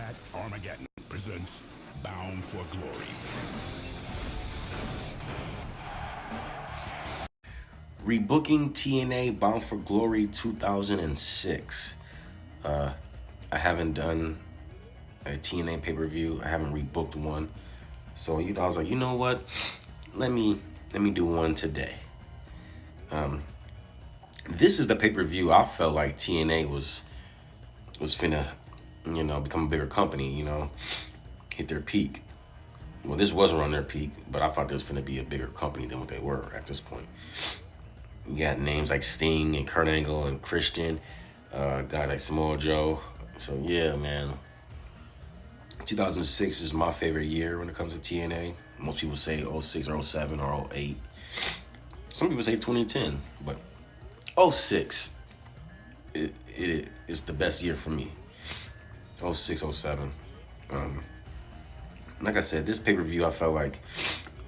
At Armageddon presents Bound for Glory. Rebooking TNA Bound for Glory 2006. I haven't done a TNA pay-per-view. I haven't rebooked one. So, I was like, you know what? Let me do one today. This is the pay-per-view I felt like TNA was finna, become a bigger company, hit their peak. Well, this wasn't on their peak, but I thought they was finna be a bigger company than what they were at this point. You got names like Sting and Kurt Angle and Christian, guy like Samoa Joe. So yeah, man. 2006 is my favorite year when it comes to TNA. Most people say 06 or 07 or 08. Some people say 2010, but 06 it's the best year for me. 06, 07. Like I said, this pay-per-view, I felt like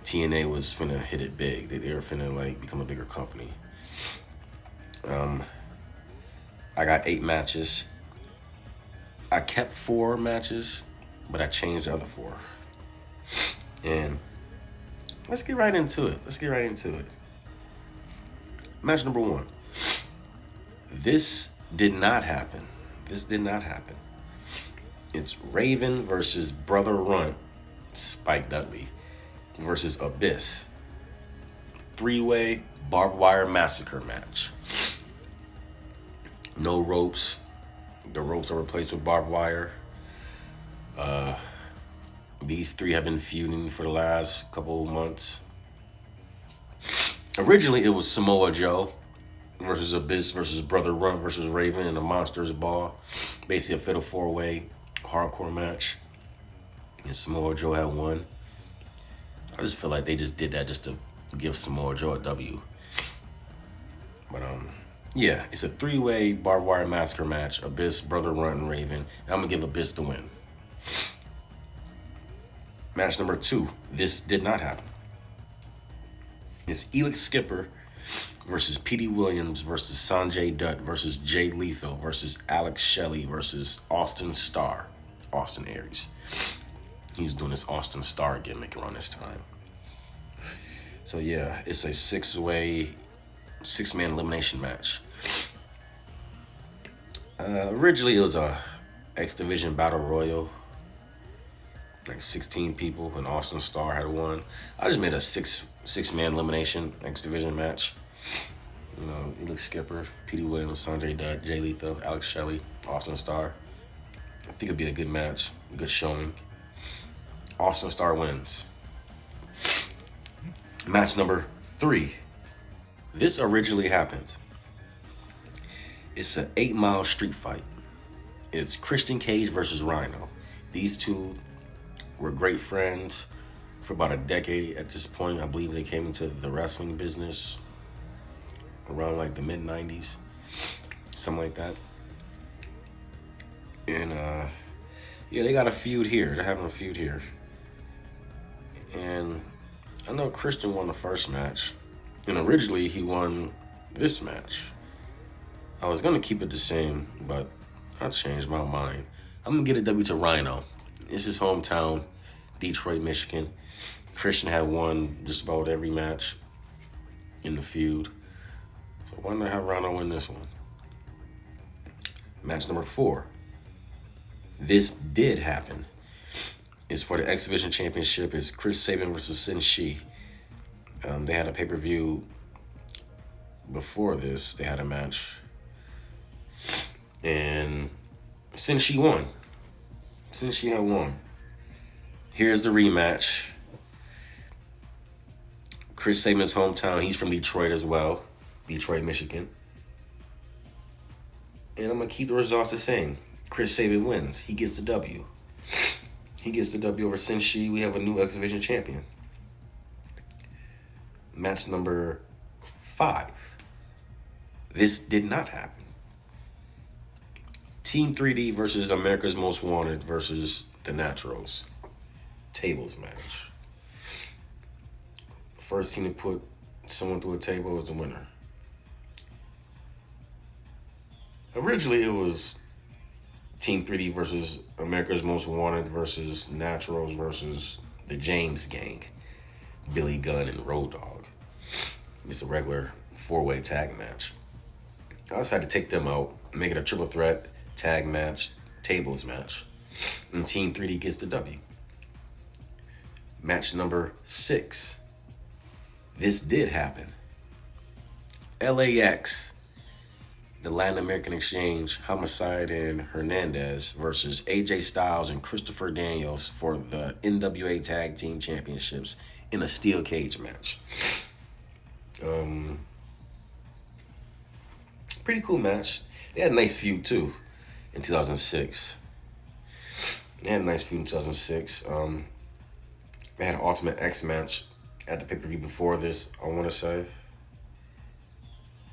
TNA was finna hit it big. They were finna become a bigger company. I got 8 matches. I kept 4 matches, but I changed the other 4. And let's get right into it. Match number 1. This did not happen. It's Raven versus Brother Runt, Spike Dudley, versus Abyss. 3-way barbed wire massacre match. No ropes. The ropes are replaced with barbed wire. These 3 have been feuding for the last couple of months. Originally, it was Samoa Joe versus Abyss versus Brother Runt versus Raven in a Monsters Ball. Basically a fatal 4-way hardcore match. And Samoa Joe had won. I just feel like they just did that just to give Samoa Joe a W. But yeah, it's a 3-way barbed wire massacre match. Abyss, Brother Runt, and Raven. And I'm gonna give Abyss the win. Match number 2. This did not happen. It's Elix Skipper versus Petey Williams versus Sonjay Dutt versus Jay Lethal versus Alex Shelly versus Starr. Austin Aries. He was doing this Austin Starr gimmick around this time. So yeah, it's a 6-way, 6-man elimination match. Originally, it was a X Division Battle Royal. Like 16 people, and Austin Starr had won. I just made a 6-man elimination X Division match. Elix Skipper, Petey Williams, Sonjay Dutt, Jay Lethal, Alex Shelley, Austin Starr. I think it'd be a good match, a good showing. Austin Starr wins. Match number 3. This originally happened. It's an 8-mile street fight. It's Christian Cage versus Rhino. These two were great friends for about a decade at this point. I believe they came into the wrestling business around like the mid-90s, something like that. And yeah, they got a feud here. They're having a feud here. And I know Christian won the first match, and originally he won this match. I was gonna keep it the same, but I changed my mind. I'm gonna get a W to Rhino. It's his hometown, Detroit, Michigan. Christian had won just about every match in the feud. So why not have Rhino win this one? Match number 4. This did happen. It's for the X Division Championship. It's Chris Sabin versus Senshi. They had a pay-per-view before this. They had a match. And Senshi won. Senshi had won. Here's the rematch. Chris Sabin's hometown. He's from Detroit as well. Detroit, Michigan. And I'm going to keep the results the same. Chris Sabin wins. He gets the W. He gets the W over Senshi. We have a new X Division champion. Match number 5. This did not happen. Team 3D versus America's Most Wanted versus the Naturals. Tables match. First team to put someone through a table is the winner. Originally, it was Team 3D versus America's Most Wanted versus Naturals versus the James Gang, Billy Gunn and Road Dogg. It's a regular 4-way tag match. I decided to take them out, make it a triple threat tag match, tables match, and Team 3D gets the W. Match number 6. This did happen. LAX, the Latin American Exchange, Homicide and Hernandez versus AJ Styles and Christopher Daniels for the NWA Tag Team Championships in a steel cage match. Pretty cool match. They had a nice feud too in 2006. They had an Ultimate X match at the pay-per-view before this, I want to say.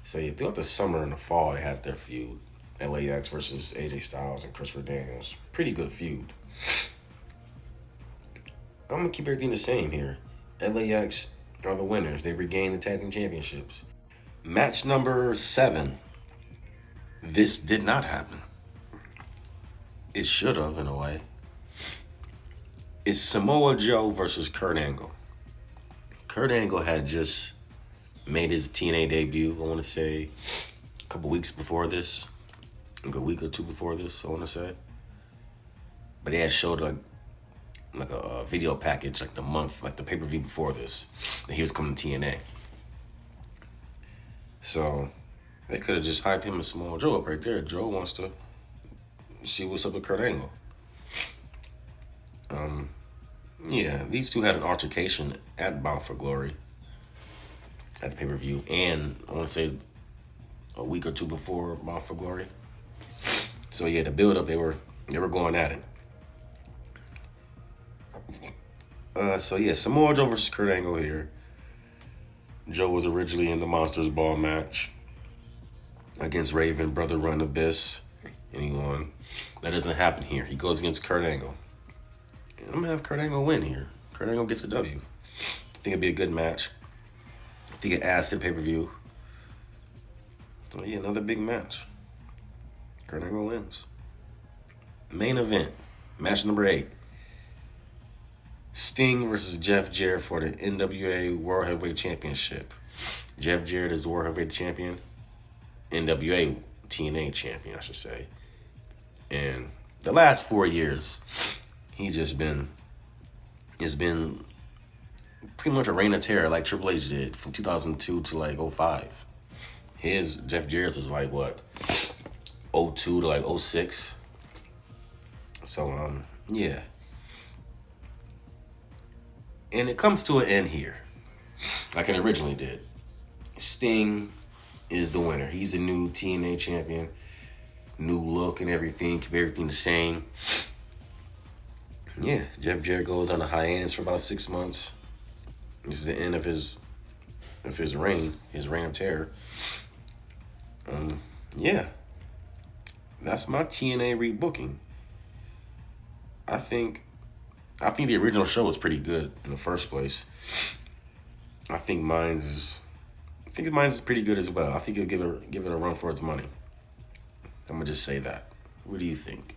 So yeah, throughout the summer and the fall, they had their feud. LAX versus AJ Styles and Christopher Daniels. Pretty good feud. I'm going to keep everything the same here. LAX are the winners. They regained the tag team championships. Match number 7. This did not happen. It should have, in a way. It's Samoa Joe versus Kurt Angle. Kurt Angle had just made his TNA debut, I want to say, a couple weeks before this. Like a week or two before this, I want to say. But they had showed like a video package, like the month, like the pay-per-view before this, that he was coming to TNA. So they could have just hyped him and Samoa Joe up right there. Joe wants to see what's up with Kurt Angle. Yeah, these two had an altercation at Bound for Glory at the pay-per-view, and I want to say a week or two before Bound for Glory. So yeah, the build-up, they were going at it. So yeah, Samoa Joe versus Kurt Angle here. Joe was originally in the Monsters Ball match against Raven, Brother Runt, Abyss, and he won. That doesn't happen here. He goes against Kurt Angle. I'm going to have Kurt Angle win here. Kurt Angle gets the W. I think it'd be a good match. I think it adds to the pay-per-view. So yeah, another big match. Kurt Angle wins. Main event, match number 8. Sting versus Jeff Jarrett for the NWA World Heavyweight Championship. Jeff Jarrett is the World Heavyweight Champion. NWA TNA Champion, I should say. And the last 4 years, it's been pretty much a reign of terror like Triple H did from 2002 to like 05. Jeff Jarrett's was like what? 02 to like 06. So, yeah. And it comes to an end here, like it originally did. Sting is the winner. He's the new TNA champion. New look and everything. Keep everything the same. Yeah, Jeff Jarrett goes on a hiatus for about 6 months. This is the end of his reign of terror. Yeah, that's my TNA rebooking. I think the original show was pretty good in the first place. I think mine's is pretty good as well. I think it'll give it a run for its money. I'm gonna just say that. What do you think?